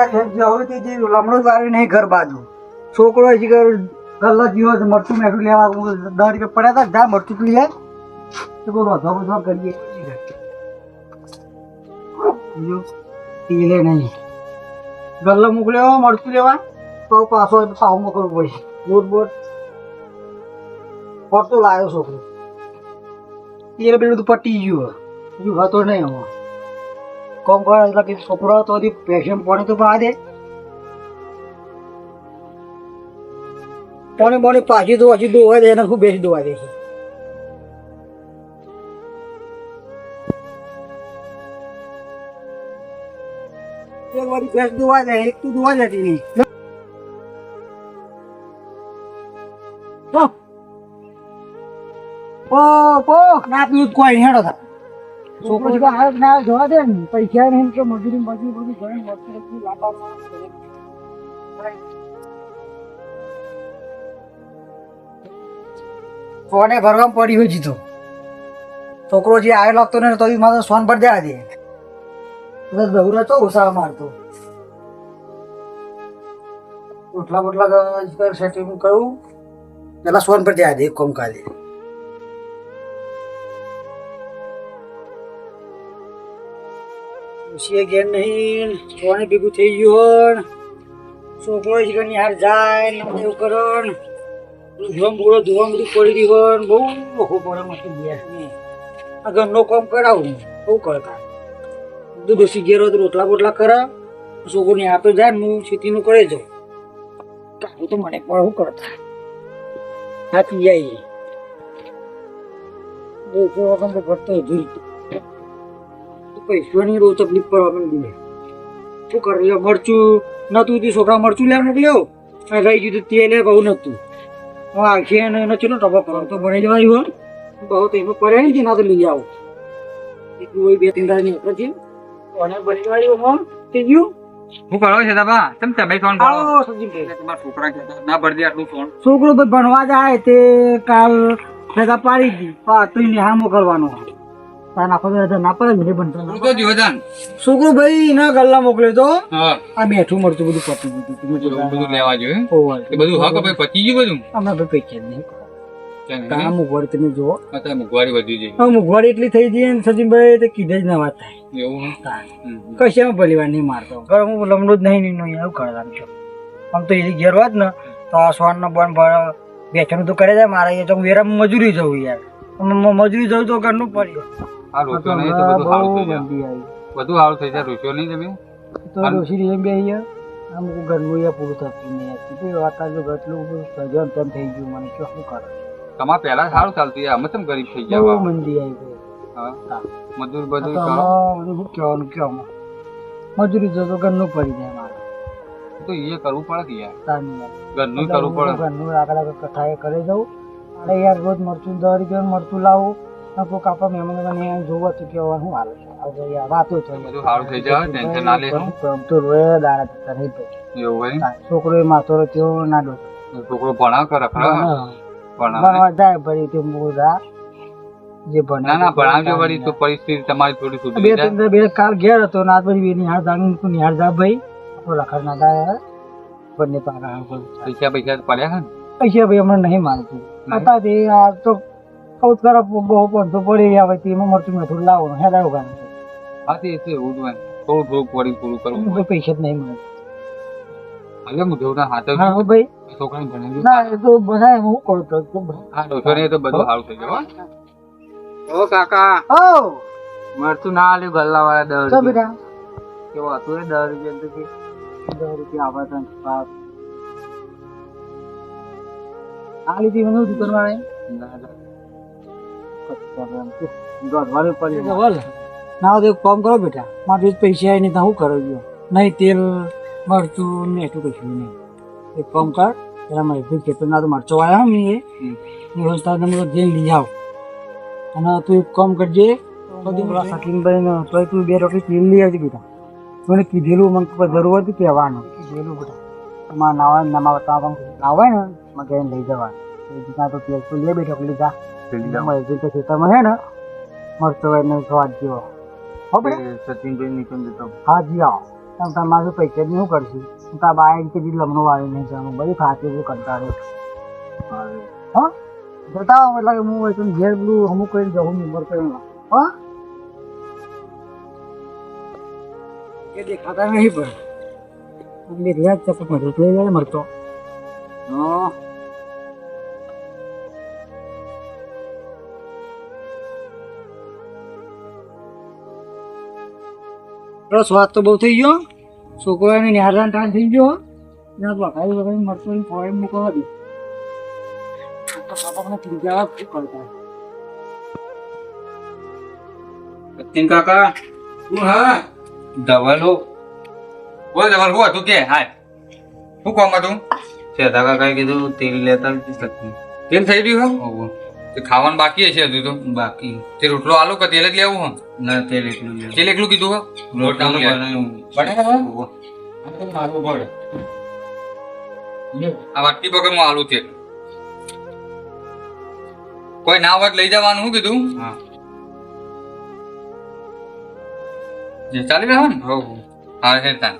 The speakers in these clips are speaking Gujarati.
લમણો વાળી નહીં ઘર બાજુ છોકરો ગલ્લા જીવો મરચું મેઠું લેવા 10 રૂપિયા પડ્યા હતા જા મરચું લઈ જાય તો કોઈ વધો બધો કરીએ પીલે નહીં ગલ્લો મોકલ્યો મરચું લેવા તો પાછો પાવ મોકલવું પડશે લોટ બોટ ફરતો લાવ્યો છોકરો એ બધું પટી ગયું બીજું હતો નહીં હવે કોમ કરે એટલે કે છોકરો તો પેશન પાણી તો પા દે પાણી પાણી પાછી ધોવા દે એને ખૂબ બેસી ધોવા દે છે એક વાર ભેંસ ધોવા દે એક તું ધોવા જતી નહીં ના પીવું કોઈ હેડો था છોકરો ના ધોવા દે ને પૈસા નહીં તો મજૂરી બધું ઘણી મોટી લાંબા ફોને ભરવામાં પડી હોય જીતો છોકરો જે આવ્યો લાગતો ને તો મારે સોન પર દેવા દે બસ બહુરા તો ઉષા મારતો ઓટલા બોટલા સેટિંગ કરું પેલા સોન પર દેવા દે કોમ કાઢે ઘેર નહીં સોને ભેગું થઈ ગયું છોકરો નિહાર જાય ને એવું કરો ધોવા બધું પડી રહ્યું બહુ ઓછું પડે મસ્ત ગેસ નહીં આ ઘરનો કામ કરાવું બહુ કરતા બધું બેસી ઘેર હોય તો રોટલા બોટલા કરા છોકરોને આપે જાય ને હું ખેતીનું કરે જાઉં કાઢું તો મને પણ શું કરતા થાકી જાય બહુ વખત તો ઘટતો જોઈ પૈસાની રોજ તકલીફ પર આપણે શું કરે મરચું નતું તે છોકરા મરચું લેવા મોકલ્યો રહી ગયું તેલ બહુ નતું આખી એને ચલો ટપા કરો તો ભરાઈ જવાયું બહુ તો એમાં પડે ને ના તો લઈ આવો એટલું 2-3 દાડાની અસર છે અને ભરી જવાયું થઈ ગયું હું કરો છે દાદા તમે ફોન કરો આવો સજી તમારા છોકરા કહેતા ના ભરદી આટલું ફોન છોકરો ભણવા જાય તે કાલ ભેગા પાડી દી તો નિહાળ મોકલવાનો છોકરો ભાઈ ના ગલ્લા મોકલ્યો તો આ બેઠું મળતું બધું બધું લેવા જોઈએ બધું હા ભાઈ પચી ગયું બધું અમે ભાઈ પૈસા નહીં મોંઘવારી તમે જુઓ મોંઘવારી વધી જાય મોંઘવારી એટલી થઈ જઈએ ને સચિનભાઈ તો કીધે જ ના વાત થાય એવું કશામાં ભલી વાર નહીં મારતો હું લમડો જ નહીં એવું કરવાનું છું આમ તો એની ઘેર વાત ને તો આ સ્વાન નો બન બેચવાનું તો કરે જાય મારે તો વેરા મજૂરી જવું યાર મજૂરી જવું તો ઘરનું પડ્યું બધું સારું થઈ જાય રૂપિયો નહીં તમે તો રોશી એમ બે અમુક ઘરનું પૂરું થતું નહીં વાતા જો ગટલું સજન તેમ થઈ ગયું મને શું કરે તમારે પહેલા સારું ચાલતું અમે તમે ગરીબ થઈ ગયા મંદી આવી ગઈ મજૂર બધું કહેવાનું કેવું મજૂરી જતો ઘરનું પડી જાય મારે તો એ કરવું પડે કે યાર ઘરનું કરવું પડે ઘરનું આગળ કથાએ કરી દઉં અરે યાર રોજ મરચું 10 રૂપિયા મરચું લાવું કાપા મહેમાન જોવા તો કેવા શું હાલ છે વાતો બધું સારું થઈ જાય ટેન્શન ના લે તો રોયા દાડા નહીં એવું હોય છોકરો એ માથો તેઓ ના ડો છોકરો ભણા કરે ભણવા જાય ભરી તે મોડા જે ભણા ના ભણાવજો વળી તો પરિસ્થિતિ તમારી થોડી સુધરી જાય બે કાલ ઘેર હતો ના ભરી નિહાળ દાણી નિહાળ જા ભાઈ આપણો લખર ના દાય બંને પાકા પૈસા પડ્યા પૈસા ભાઈ હમણાં નહીં માનતું હતા તે આ તો સૌથી ખરાબ બહુ પણ તો પડી આવે એમાં મરચું મેઠું લાવવાનું હેડાયું ગાનું હા તે એવું જ હોય થોડું પડી પૂરું કરવું પૈસા જ નહીં મળે હવે હું જોઉં હાથ હા ભાઈ છોકરાને ભણાવ્યું ના એ તો બધા હું કરતો હા ડોસો ને તો બધું સારું થઈ ગયું ઓ કાકા ઓ મરચું ના આલ્યું ગલ્લા વાળા 10 બેટા કેવો હતું 10 રૂપિયા તો કે 10 રૂપિયા આવે તને પાસ આ લીધી મને દુકાન વાળા ના તો કામ કરો બેટા મારે પૈસા નહીં તો હું કરો નહીં તેલ મરચું ને એટલું કશું નહીં એક કામ કર પેલા મારે ખેતર ના તો મરચો આવ્યા મેં એ વ્યવસ્થા તમે જઈને લઈ આવ અને તું એક કામ કરજે સચિનભાઈ તો તું 2 રોટલી તેલ લઈ આવજે બેટા મને કીધેલું મને જરૂર હતી કહેવાનું કીધેલું બેટા તમારે નાવા નાવાય ને મને લઈ જવાનું તો તેલ તો લે બેઠો લીધા ખેતરમાં હે ને મરચો સ્વાદ જેવો સચિનભાઈ નીકળી જતો હા જી આવો તમારું પૈસા શું કરશું તારા બાય કે લમણો વાળી નહીં જવાનું બધું ખાતી બધું કંટાળો હા જતા એટલે હું હોય ઘેર બધું અમુક કરીને જવું નંબર કરીને હા એ દેખાતા નહીં પણ રિયાજ ચપટ મળતો લઈ જાય મળતો હા સ્વાદ તો બહુ થઈ ગયો છોકરાને નિહાળવાનો ટાઈમ થઈ ગયો વખાઈ વખાઈ મળતો ફોરેન મૂકવા દે પાપાને પીઝા કરતા સચિન કાકા હું હા ધવલો બોલ ધવલ હું હતું કે હાય શું કામ હતું સેતા કાકાએ કીધું તેલ લેતા સચિન તેલ થઈ રહ્યું હે ઓહો તે ખાવાનું બાકી હશે હજુ તો બાકી તે રોટલો આલો કે તેલ જ લેવું હે ના તેલ એટલું લે તેલ એકલું કીધું હે રોટલો બનાવ્યું બનાવ્યું? મારું પડે આ વાટકી પકડ હું આલુ તેલ કોઈ ના વાત લઈ જવાનું શું કીધું હા જે ચાલી રહ્યો ને હો હા હે તાન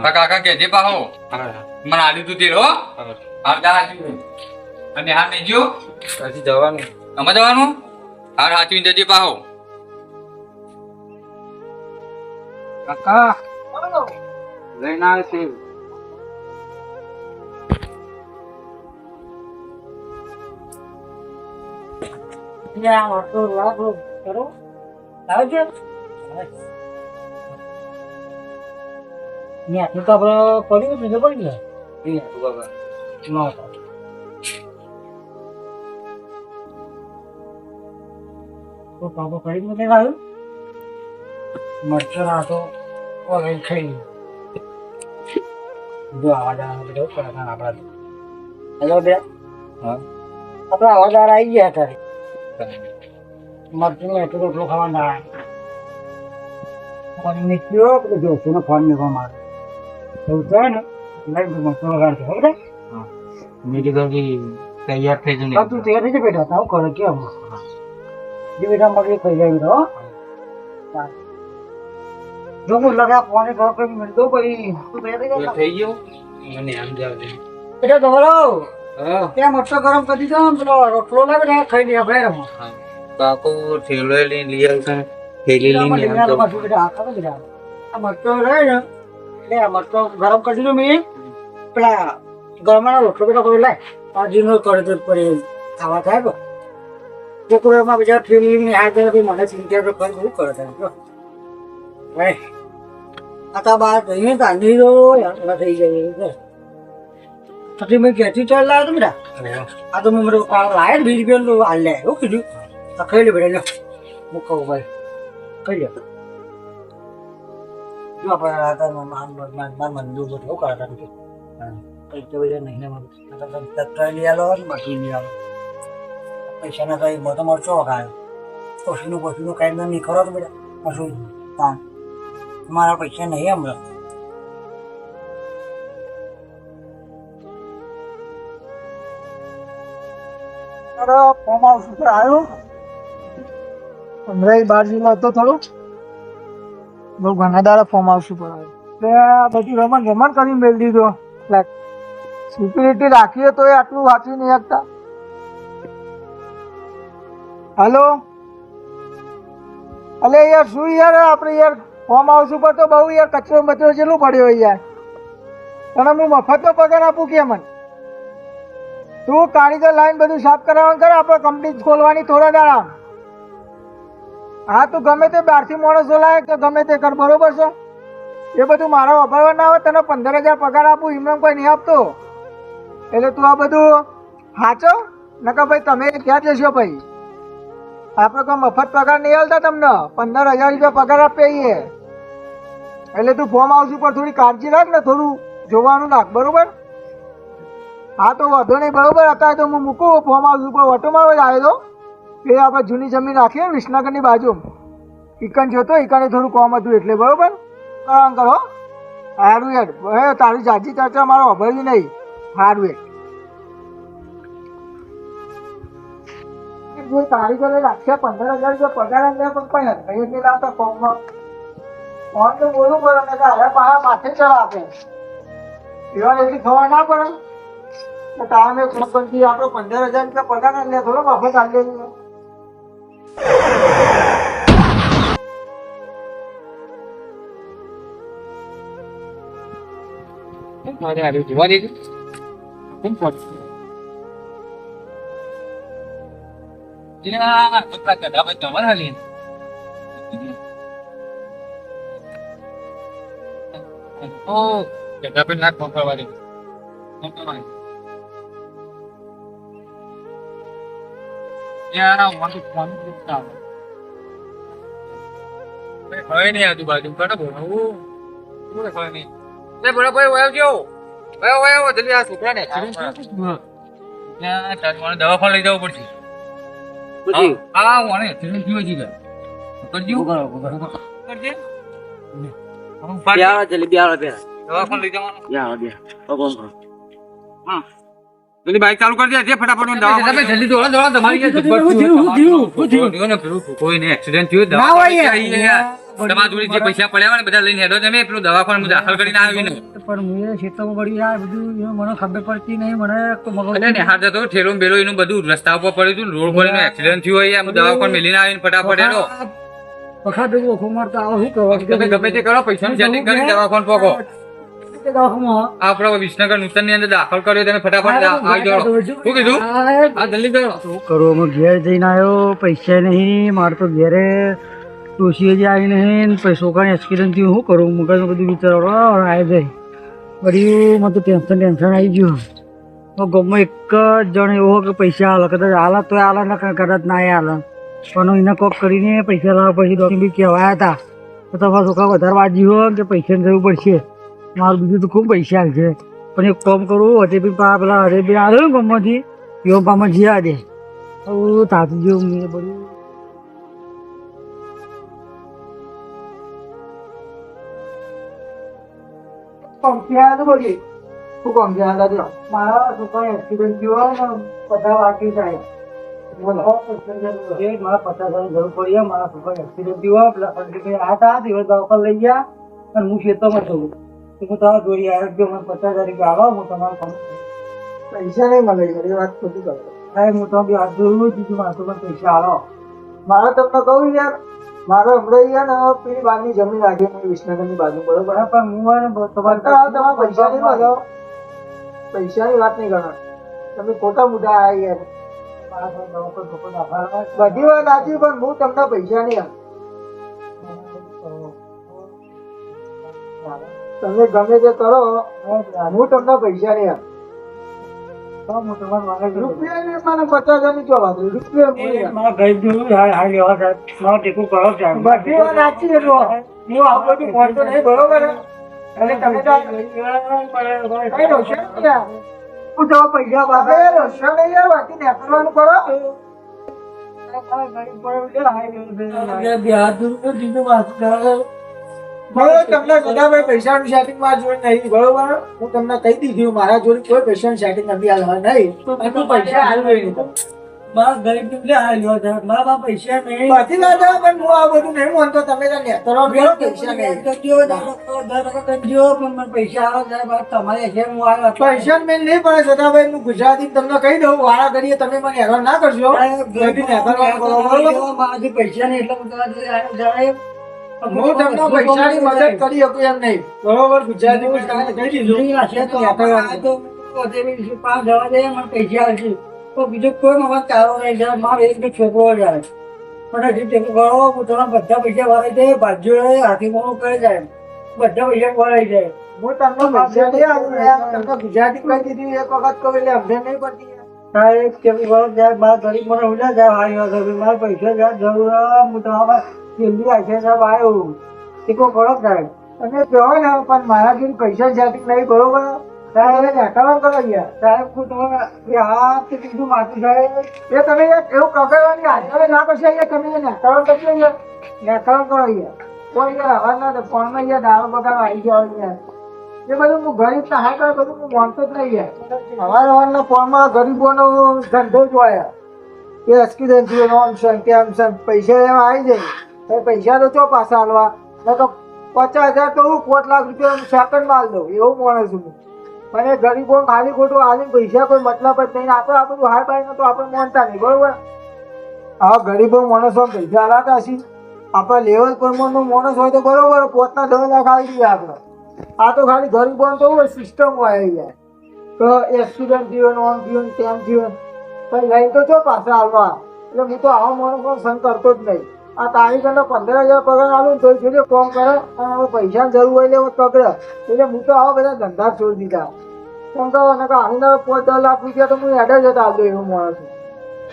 કાકા કે જે પાહો મને આલી તું તેલ હો હાર જા અને હાર નહીં જો પછી જવાનું અમે જવાનું હાર હાચવીને જજે પાહો કાકા લઈને આવે છે કરો આવે છે આટલું તો આપણે પડ્યું બીજું પડી ગયા તો પાપા કરી મને આવ્યું મરચર આ તો ઓલરેડી ખાઈ જો આવાજ આવે બધો કરાના આપણા હેલો બે હા આપણા આવાજદાર આવી ગયા અત્યારે મરચું એટલું રોટલો ખાવા ના ફોન નીકળ્યો કે જોશું ને ફોન નીકળવા મારે એવું થાય ને લઈ મરચું વગાડશે બરાબર મેં કીધું કે તૈયાર થઈ જને તું તૈયાર થઈ જાય બેટા તાવ કરે કેમ જે બેટા મગલી ખાઈ જાય બેટા હો જો હું લગા ફોને ઘર પર મિલ દો ભાઈ તું તૈયાર થઈ જા થઈ ગયો મને આમ જાવ દે બેટા દોરો હા ત્યાં મરચો ગરમ કરી દીધો ને પેલો રોટલો લાવે ને ખાઈ લઈએ આપણે રમો કાકો થેલો લઈને લઈ આવશે થેલી લઈને આમ તો આ મરચો રહે ને એટલે આ મરચો ગરમ કરી દીધો મેં પેલા ગરમનો રોટલો પેલો કોઈ લાય પાજીનો કરે તો પડી ખાવા થાય તો છોકરોમાં બીજા ફીલિંગ હાથે મને ચિંતા તો કરી શું કરે થાય જો ભાઈ આ તો બહાર જઈને તાંડી દો યાર થઈ જાય પછી મેં ક્યાંથી ચાલ લાવ્યો તો બેટા આ તો મેં લાય 20 રૂપિયા હાલ લે એવું કીધું આ ખાઈ લે બેટા લો મૂકો ભાઈ ખાઈ લે જો આપણે રાતા માર મંદુ બધું કરતા નથી કઈ તો બેટા નહીં ને મારું તત્કાલ લઈ આલો ને બાકી લઈ આલો પૈસા ના કઈ મોટો મરચો વગાડ્યો પછીનું કઈ નહીં કરો તો બેટા પછી તાન મારા પૈસા નહીં હમણાં ફોર્મ હાઉસ ઉપર આવ્યો અમરાઈ બાજુમાં હતો થોડું બહુ ઘણા દાડા ફોર્મ હાઉસ ઉપર આવ્યો બધી રમણ કરી મેળ દીધો સિક્યુરિટી રાખીએ તો એ આટલું વાંચી નહીં શકતા હાલો અલે યાર શું યાર આપણે યાર ફોર્મ હાઉસ ઉપર તો બહુ યાર કચરો બચરો જેટલું પડ્યો યાર તને હું મફતનો પગાર આપું કે મને તું કારીગર લાઈન બધું સાફ કરાવવાનું કરે આપણે કંપની ખોલવાની થોડા દાડા હા તું ગમે તે બહારથી માણસો લાવે કે ગમે તે કર બરોબર છે એ બધું મારા વાપરવા ના આવે તને 15,000 પગાર આપું એમને કોઈ નહીં આપતો એટલે તું આ બધું સાચો નકર ભાઈ તમે ક્યાં જશો ભાઈ આપણે કોઈ મફત પગાર નહીં હાલતા તમને 15,000 રૂપિયા પગાર આપીએ એટલે તું ફોર્મ હાઉસ ઉપર થોડી કાળજી રાખ ને થોડું જોવાનું નાખ બરોબર હા તો વાંધો નહીં બરોબર અત્યારે તો હું મૂકું ફોર્મ હાઉસ ઉપર ઓટો મારવા જ આવ્યો તો એ આપણે જૂની જમીન રાખીએ વિસનગરની બાજુ ઇકન જોતો ઇકને થોડું કોમ હતું એટલે બરોબર કરો સારું યાર હવે તારી જાજી ચર્ચા મારો અભરી નહીં સારું જો કારીગરો રાખ્યા 15,000 રૂપિયા પગાર પંચાયત નહીં લાવતા કોમમાં ફોન તો બોલવું પડે ને કે હવે પાછા માથે ચડા આપે પીવા એટલી ખબર ના પડે તો તારે કંપનથી આપણો 15,000 રૂપિયા પગાર લે થોડો મફત આપી દઈએ જોવા દેજો આજુબાજુ બરાબર નહીં બરાબર આવજો જલ્દી આ છોકરાને દવાખાને લઈ જવું પડશે હા મને એક્સિડન્ટ થયો છે કરજો કરજે જલેબી આવે પેલા દવાખાને લઈ જવાનું હા જલ્દી બાઈક ચાલુ કરી દે ફટાફટ તમે જલ્દી દોડો તમારી કોઈને એક્સિડન્ટ થયો તમારા જોડે જે પૈસા પડ્યા હોય ને બધા લઈને હેડો તમે પેલું દવાખાને દાખલ કરીને આવીને પણ હું ખેતરમાં પડી આ બધું મને ખબર પડતી નહીં મને તો મગજ એટલે નિહાર જતો ઠેલો બેલો એનું બધું રસ્તા ઉપર પડ્યું હતું રોડ પર એનું એક્સિડન્ટ થયું હોય એમ દવાખાને મેલીને આવીને ફટાફટ હેડો વખત ભેગું ઓખો મારતા આવો શું કરો તમે ગમે તે કરો પૈસાનું સેટિંગ કરી દવાખાને પોકો આપડે વિસનગર નૂતન ની અંદર દાખલ કર્યો તમે ફટાફટ આવી જાઓ શું કીધું હા જલ્દી કરો શું કરો અમે ઘેર જઈને આવ્યો પૈસા નહીં મારે તો ઘેરે ડોશીએ જે આવી નહીં પછી છોકરાને એક્સિડન્ટ થયું શું કરું મગજમાં બધું વિચારો આવી જાય વળી મને તો ટેન્શન આવી ગયું ગમે એક જ જણ એવો કે પૈસા હાલે કદાચ હાલે તો હાલે ને કદાચ ના હાલે પણ એને કોક કરીને પૈસા લાવવા પછી ડોક્ટર બી કહેવાયા હતા તો તમારા છોકરા વધારે વાંચી હોય કે પૈસાની જરૂર પડશે મારું બીજું તો ખૂબ પૈસા છે પણ એક કામ કરું હજે બી પેલા હરે બી આવ્યો ને ગમમાંથી એવો પામાં જીયા દે તાતી જેવું મેં બધું મારા છોકરા એક્સિડન્ટ થયો ને બધા વાંચી જાય મારા 50,000 જરૂર પડી મારા છોકરા એક્સિડન્ટ થયો પેલા આ હતા દિવસ દવાખાને લઈ ગયા અને હું ખેતરમાં છું હું તમારા જોડી આવ્યો મને 50,000 રૂપિયા આવો હું તમારું પૈસા નહીં મળે એ વાત ખોટી કરો સાહેબ હું તો બી હાથ જોયું દીધું મારે પણ પૈસા આવો મારે તમને કહું યાર મારો હમણાં યાર ને પેલી બારની જમીન રાખી મેં વિસનગરની બાજુ બરોબર પણ હું તમારા પૈસા નહીં મળો પૈસાની વાત નહીં કરો તમે ખોટા મુદ્દા આવ્યા યાર બધી વાત સાચી પણ હું તમને પૈસા નહીં તમે ગમે તે કરો હું તમને પૈસા નહીં રૂપિયા ને મને 50,000 ની ચો વાત રૂપિયા ગરીબ જેવું હાલ લેવા સાહેબ મારો ટેકો કરો સાહેબ બધી વાત સાચી છે હું આ બધું પહોંચતો નહીં બરોબર અને તમે કઈ રોશન હું તો પૈસા બાપે રોશન નહીં યાર વાંચી નેકરવાનું કરો તમને સદાભાઈ પૈસાનું સેટિંગ મારા જોડે નહીં બરોબર હું તમને કહી દીધું મારા જોડે કોઈ પૈસાનું સેટિંગ નથી હાલવા નહીં તું પૈસા હાલવે નહીં મારા ગરીબ એટલે હાલ્યો છે મારા પૈસા નહીં બધી વાત પણ હું આ બધું નહીં માનતો તમે પૈસા નહીં પણ પૈસા આવે તમારે છે હું આવ્યો પૈસા મેં નહીં પડે સદાભાઈ હું ગુજરાતી તમને કહી દઉં વાળા કરીએ તમે મને હેરાન ના કરજો મારાથી પૈસા નહીં એટલે હું તમને પૈસાની મદદ કરી શકું એમ નહીં બરોબર ગુજરાતી કહી દીધું પૈસા હશે તો બીજો કોઈ મગજ ચાલો નહીં જાય મારો એક છોકરો જાય પણ હજી ટેકો કરો હું તમને બધા પૈસા ભરાઈ જાય બાજુ હાથી મોડું કરી જાય બધા પૈસા ભરાઈ જાય હું તમને પૈસા નહીં આવું તમને ગુજરાતી કહી દીધી એક વખત કહું એટલે અમને નહીં પડતી સાહેબ ટેકો કરો જાય મારા ગરીબ મને ઉલ્યા જાય હારી મારા પૈસા જાય જરૂર હું તમારા જલ્દી આશે સાહેબ આવ્યો ટેકો કરો સાહેબ તમે કહો ને પણ મારા જોડે પૈસા સેટિંગ નહીં બરોબર સાહેબ નેકળવાનું કરો યાર સાહેબ હું તમારા હા તે કીધું માથું સાહેબ એ તમે એવું કગરવાની હાજર ના કરશે યાર તમે નેકળવાનું કરશો યાર નેકળવાનું કરો યાર કોઈ યાર હવા ના ફોનમાં યાર દારૂ બગાડ આવી જાવ યાર એ બધું હું ગરીબ સહાય કરે બધું હું માનતો જ નહીં યાર હવાના ફોનમાં ગરીબોનો ધંધો જ હોય એ એક્સિડન્ટ થયો આમ છે તેમ છે પૈસા એમાં આવી જાય પૈસા તો ચો પાછા હાલવા તો 50,000 તો હું 5 લાખ રૂપિયા સેકન્ડ માલ દઉં એવું માણસ છું હું. પણ એ ગરીબો ખાલી ખોટું હાલી પૈસા કોઈ મતલબ જ નહીં. આપણે આ બધું હાય બાય તો આપણે માનતા નહીં બરોબર. આ ગરીબો માણસો પૈસા હલાતા છીએ. આપણે લેવલ પ્રમાણનો માણસ હોય તો બરોબર 5 ના 10 લાખ આવી દઈએ આપણે. આ તો ખાલી ગરીબો તો સિસ્ટમ હોય યાર તો એક્સિડન્ટ થયો ને ઓમ થયો ને તેમ થયો પણ લઈને તો છો પાછા હાલવા. એટલે હું તો આવા માણસો સંગ કરતો જ નહીં. આ તારીખ અને 15,000 પગાર આલું તો જોજે કોમ કરે અને હવે પૈસાની જરૂર હોય એટલે પકડે. એટલે હું તો આવા બધા ધંધા છોડી દીધા. કેમ કે આને 5-10 લાખ રૂપિયા તો હું એડે જ આવતો એવો માણસ છું.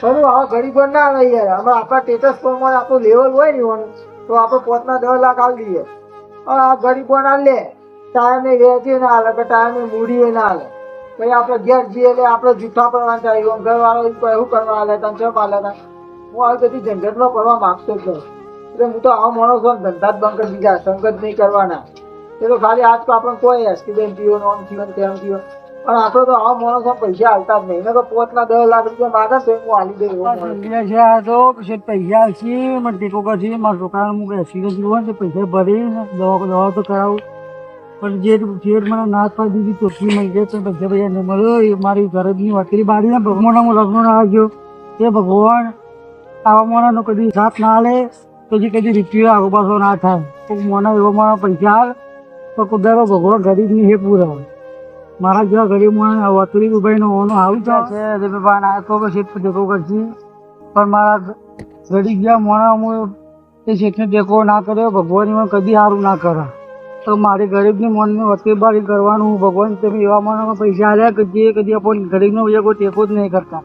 બરાબર આવા ગરીબો ના લઈ યાર. અમે આપણા સ્ટેટસ પ્રમાણે આપણું લેવલ હોય ને એવાનું તો આપણે 5 ના 10 લાખ આવી દઈએ. હવે આ ગરીબો ના લે ટાયરને વેચી ના હાલે કે ટાયરને મૂડીએ ના હાલે. પછી આપણે ઘેર જઈએ એટલે આપણે જૂઠા પડવા જાય. ઘરવાળો એવું કરવા હાલે તને ચપ હાલે હું આવી બધી ઝંઝટમાં પડવા માગતો જ નહીં. એટલે હું તો આવા માણસો ધંધા જ બંધ કરી દીધા. સંગત નહીં કરવાના. એ તો ખાલી આજ તો આપણને કોઈ એક્સિડન્ટ થયો ને ઓમ થયો ને તેમ થયો પણ આપણે તો આવા માણસો પૈસા હાલતા જ નહીં. એને તો 5 ના 10 લાખ રૂપિયા માગે તો હું હાલી દઉં એવો માણસ. છે આ તો પછી પૈસા છે મને ટેકો કરશે મારા છોકરાને હું એક્સિડન્ટ થયું હોય તો પૈસા ભરી દવા તો કરાવું પણ જે મને ના પાડી દીધી ચોખ્ખી મળી જાય તો પૈસા નહીં મળ્યો એ મારી ગરીબની વકીલી બાળીને ભગવાનના હું લગ્ન આવ્યો એ ભગવાન આવા મોનાનો કદી સાથ ના લે કદી રૂપિયો આગો પાછો ના થાય તો મોના એવો મારા પૈસા હાલ તો કુદારો ભગવાન ગરીબની હે પૂરા મારા જેવા ગરીબ મને વતુરી ઉભાઈનો ઓનો આવું છે ના તો શેઠ ટેકો કરશે પણ મારા ગરીબ જેવા મોણા હું એ શેઠને ટેકો ના કર્યો ભગવાન મને કદી સારું ના કરે તો મારી ગરીબની મનની વતીબારી કરવાનું ભગવાન તમે એવા મનમાં પૈસા આલ્યા કે જે કદી આપણને ગરીબનો બીજા કોઈ ટેકો જ નહીં કરતા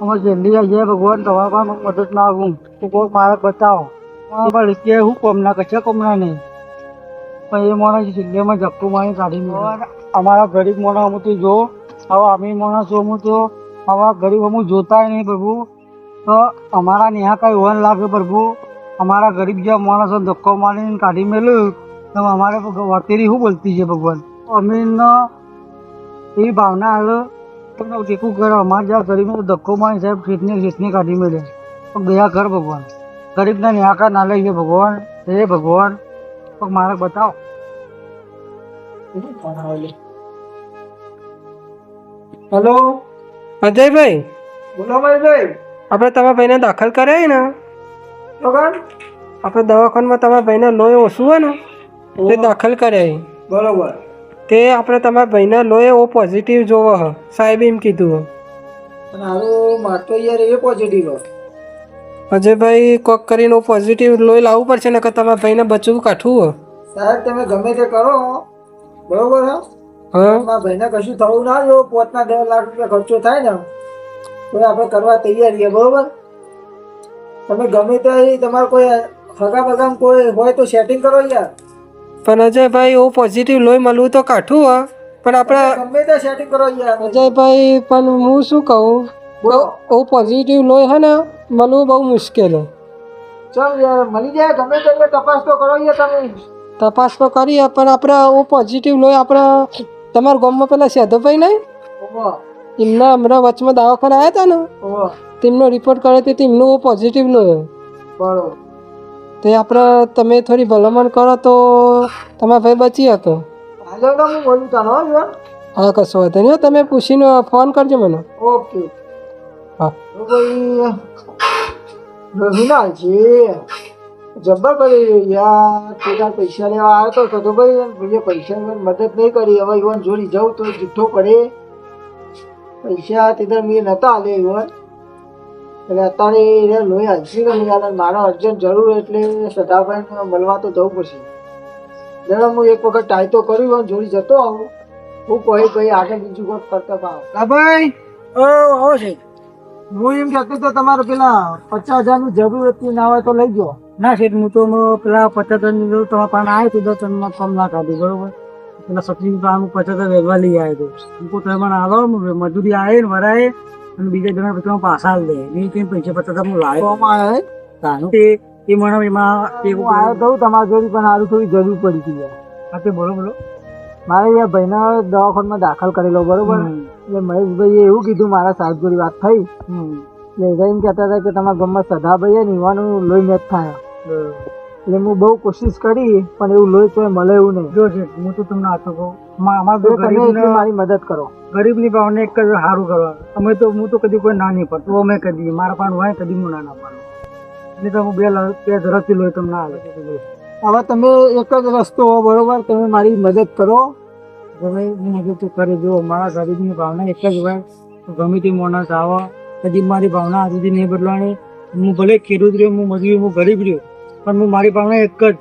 અમારે જલ્દી જાય ભગવાન તમારા પાસે મદદ ના આવું તો કોઈ મારા બતાવો પણ કે હું કોમના કશા કોમના નહીં પણ એ માણસ જગ્યામાં ઝપટું મારી કાઢી મૂકે અમારા ગરીબ માણસ અમુક જો હવે અમે માણસ હું તો આવા ગરીબ અમુક જોતા નહીં પ્રભુ તો અમારા નેહા કઈ વન લાગે પ્રભુ અમારા ગરીબ જેવા માણસો ધક્કો મારીને કાઢી મેળ્યું તો અમારે વતેરી શું બોલતી છે ભગવાન અમે એવી ભાવના હાલો તમને ટેકું કરે અમારે જ્યાં ગરીબનો ધક્કો મારી સાહેબ શેઠને કાઢી મેળે તો ગયા ઘર ભગવાન ગરીબના નેહાકાર ના લઈ છે ભગવાન હે ભગવાન તો મારે બતાવો હેલો અજયભાઈ બોલો ભાઈ. આપણે તમારા ભાઈને દાખલ કર્યા ને આપણે દવાખાનામાં તમારા ભાઈને લોહી ઓછું હોય ને તે દાખલ કર્યા બરોબર તે આપણે તમારા ભાઈને લોહી ઓ પોઝિટિવ જોવો હ સાહેબ એમ કીધું અને હારું માર તો યાર એ પોઝિટિવ અજયભાઈ કોક કરીને ઓ પોઝિટિવ લોહી લાવવું પડશે ને કે તમારા ભાઈને બચવું કાઠવું હો સાહેબ તમે ગમે તે કરો બરોબર હા મારા ભાઈને કશું થવું ના જો 5 ના 10 લાખ રૂપિયા ખર્ચો થાય ને તો આપણે કરવા તૈયાર છીએ બરોબર. તમે ગમે તે તમારે કોઈ હગા બગામ કોઈ હોય તો સેટિંગ કરો યાર. પણ અજયભાઈ ઓ પોઝિટિવ લોહી મળવું તો કાઠું હો પણ આપણે ગમે તે સેટિંગ કરો યાર. અજયભાઈ પણ હું શું કહું ઓ પોઝિટિવ લોહી હે ને મળવું બહુ મુશ્કેલ હે. ચાલ યાર મળી જાય ગમે તે તપાસ તો કરો યાર તમે. તપાસ તો કરીએ પણ આપણે ઓ પોઝિટિવ લોહી આપણે તમારા ગામમાં પેલા સેધુભાઈ નહીં એમના હમણાં વચમાં દવાખાના આવ્યા હતા ને તેમનો રિપોર્ટ કર્યો તો તેમનું ઓ પોઝિટિવ લોહી બરોબર તે આપણે તમે થોડી ભલામણ કરો તો તમારા ભાઈ બચી હતો. હાલો તો હું બોલું તાનો હા કશો વાંધો નહીં તમે પૂછીને ફોન કરજો મને. ઓકે હા ભાઈ રહીના છે જબ્બર કરી યાર તું પૈસા લેવા આવ્યો તો તો ભાઈ પૈસા મદદ નહીં કરી હવે ઈવન જોડી જાઉં તો જુઠ્ઠો પડે પૈસા તે મેં નતા હાલે ઈવન એટલે અત્યારે લોહી હાલશી નહીં યાર મારો અર્જન્ટ જરૂર એટલે સદાભાઈને મળવા તો જવું પડશે. જરા હું એક વખત ટ્રાય તો કર્યું હોય જોડી જતો આવું હું ભાઈ આગળ બીજું કોઈ કરતા પાવ હા ભાઈ આવો છે. હું એમ કહેતો તો તમારે પેલા 50,000 જરૂર હતી ના હોય તો લઈ જાઓ. ના શેઠ હું તો પેલા 50,000 જરૂર તમારા પાસે આવ્યો તો તમને કમ ના કાઢી બરોબર પેલા સચિન પાસે 50,000 વેચવા લઈ આવ્યો હતો હું તમે મને આવો મજૂરી આવે ને વરાય અને બીજા જણા પછી પાછા દે એ કેમ પૈસા 50,000 હું લાવ્યો એ મને એમાં આવ્યો તો તમારી જોડી પણ સારું થોડી જરૂર પડી હતી યાર. હા તે બોલો બોલો મારે યાર ભાઈને દવાખાનામાં દાખલ કરેલો બરોબર એટલે મહેશભાઈએ એવું કીધું મારા સાહેબ જોડી વાત થઈ એટલે એમ કહેતા હતા કે તમારા ગામમાં સદાભાઈ ને એવાનું લોહી મેચ થાય એટલે હું બહુ કોશિશ કરી પણ એવું લોહી તો મળે એવું નહીં. જો છે હું તો તમને આતો કહું અમારે તો એટલે તમે એટલી ગરીબને મારી મદદ કરો. ગરીબની ભાવને એક જ સારું કરવા અમે તો હું તો કદી કોઈ ના નહીં પડતું અમે કદી મારા પાન હોય કદી હું ના ના પાડું એટલે તો હું બે ઝડપથી લોહી તમને ના આવે. હવે તમે એક જ રસ્તો હો બરોબર, તમે મારી મદદ કરો. હવે હું મદદ તો કરી દો. મારા ગરીબની ભાવના એક જ હોય તો ગમે તે માણસ આવે કદી મારી ભાવના આ સુધી નહીં બદલવાની. હું ભલે ખેડૂત રહ્યો, હું મજૂર, હું ગરીબ રહ્યો, પણ હું મારી ભાવના એક જ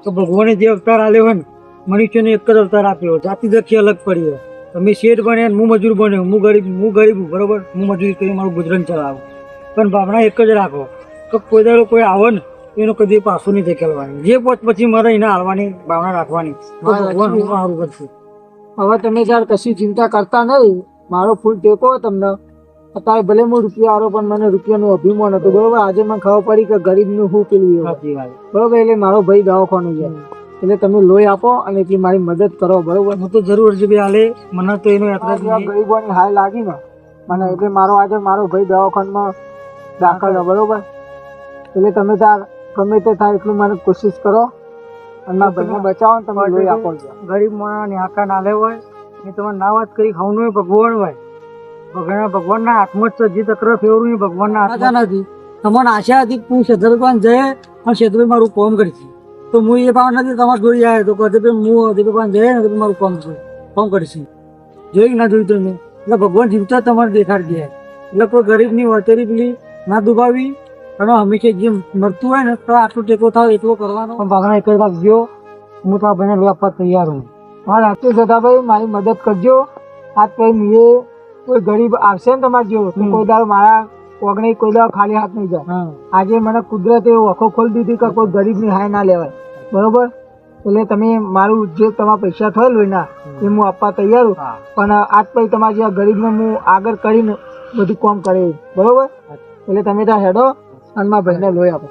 તો ભગવાને જે અવતાર આપ્યો હોય ને મનુષ્યને એક જ અવતાર આપ્યો. જાતિ દખી અલગ પડી હોય. તમે શેઠ બને હું મજૂર બન્યો, હું ગરીબ હું બરોબર, હું મજૂરી કરી મારું ગુજરાન ચલાવું, પણ ભાવના એક જ રાખો તો કોઈ દાડો કોઈ આવે ને એનો કદી પાછું નહીં ધકેલવાની. જે પછી મરે એને હાલવાની ભાવના રાખવાની તો ભગવાન હું સારું કરશે. હવે તમે ત્યારે કશી ચિંતા કરતા નહીં, મારો ફૂલ ટેકો તમને. અત્યારે ભલે હું રૂપિયા આરો પણ મને રૂપિયાનું અભિમાન હતું બરોબર. આજે મને ખબર પડી કે ગરીબનું શું પેલું એવું સાચી વાત. બરોબર. એટલે મારો ભાઈ દવાખાને જાય એટલે તમે લોહી આપો અને એટલી મારી મદદ કરો બરોબર. હું તો જરૂર છે ભાઈ હાલે મને તો એનો યાત્રા ગરીબોની હાય લાગી ને મને એટલે આજે મારો ભાઈ દવાખાનામાં દાખલ છે બરોબર. એટલે તમે ત્યાં ગમે તે થાય એટલું મને કોશિશ કરો અને મારા ભાઈને બચાવો ને તમે લોહી આપો. ગરીબ માણસની આંખા ના લે હોય એ તમે ના વાત કરી ખાવાનું હોય ભગવાન હોય ભગવાનના હાથમાં જ છે. જે તકર ફેરવું એ ભગવાનના હાથમાં નથી. તમને આશા હતી હું ક્ષેત્રભાઈ જઈએ પણ ક્ષેત્રભાઈ મારું કોમ કરીશ તો હું એ ભાવ નથી તમારે જોઈ જાય તો કહે હું અધિભાઈ જઈએ ને તો મારું કોમ કરીશ. જોઈ ના જોયું તમે એટલે ભગવાન જીવતા તમારે દેખાડી દે. એટલે કોઈ ગરીબની વળતરી પેલી ના દુભાવી અને હંમેશા જે મળતું હોય ને તો આટલો ટેકો થાય એટલો કરવાનો. પણ ભાગના એક જ વાત ગયો હું તો આ ભાઈને લઈ આપવા તૈયાર હું. હા રાખજો સદાભાઈ, મારી મદદ કરજો. આજ કોઈ મેં કોઈ ગરીબ આવશે ને તમારે જેવો તો કોઈ દાડો મારા ઓગણી કોઈ દાડો ખાલી હાથ નહીં જાય. આજે મને કુદરતે એવું આંખો ખોલી દીધી કે કોઈ ગરીબની હાય ના લેવાય બરોબર. એટલે તમે મારું જે તમારા પૈસા થયેલ હોય ના એ હું આપવા તૈયાર હું. પણ આજ પછી તમારા જેવા ગરીબને હું આગળ કરીને બધું કામ કરે બરોબર. એટલે તમે ત્યાં હેડો અને મારા ભાઈને લોહી આપો.